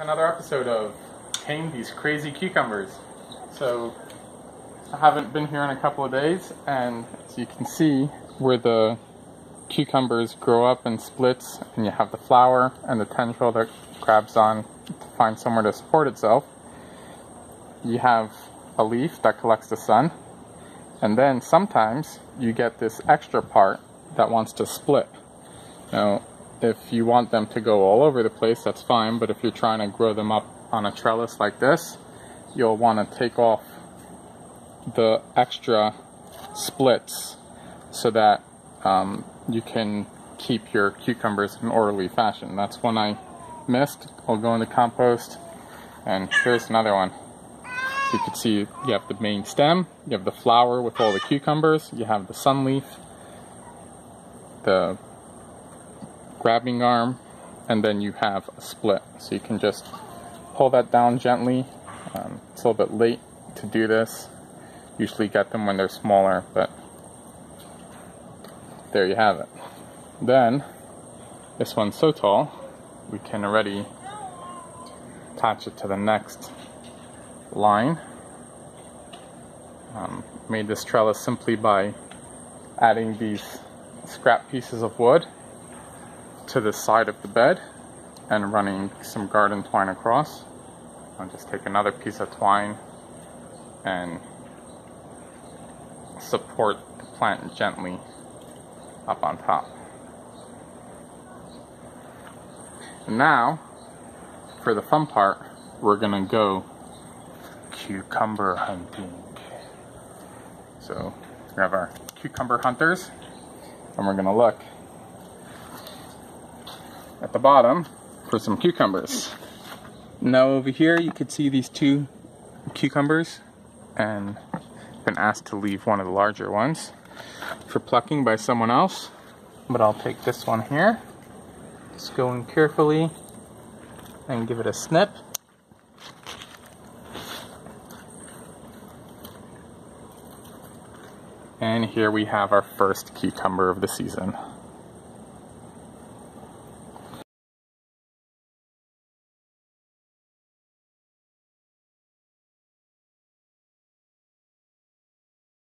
Another episode of Tame These Crazy Cucumbers. So I haven't been here in a couple of days, and as you can see where the cucumbers grow up in splits, and you have the flower and the tendril that grabs on to find somewhere to support itself. You have a leaf that collects the sun, and then sometimes you get this extra part that wants to split. Now, if you want them to go all over the place, that's fine, but if you're trying to grow them up on a trellis like this, you'll want to take off the extra splits so that you can keep your cucumbers in orderly fashion. That's one I missed. I'll go in the compost, and here's another one. So you can see you have the main stem, you have the flower with all the cucumbers, you have the sun leaf, the grabbing arm, and then you have a split. So you can just pull that down gently. It's a little bit late to do this. Usually get them when they're smaller, but there you have it. Then, this one's so tall, we can already attach it to the next line. Made this trellis simply by adding these scrap pieces of wood to the side of the bed and running some garden twine across. I'll just take another piece of twine and support the plant gently up on top. And now, for the fun part, we're gonna go cucumber hunting. So we have our cucumber hunters, and we're gonna look at the bottom for some cucumbers. Now over here you can see these two cucumbers, and I've been asked to leave one of the larger ones for plucking by someone else, but I'll take this one here. Just go in carefully and give it a snip. And here we have our first cucumber of the season.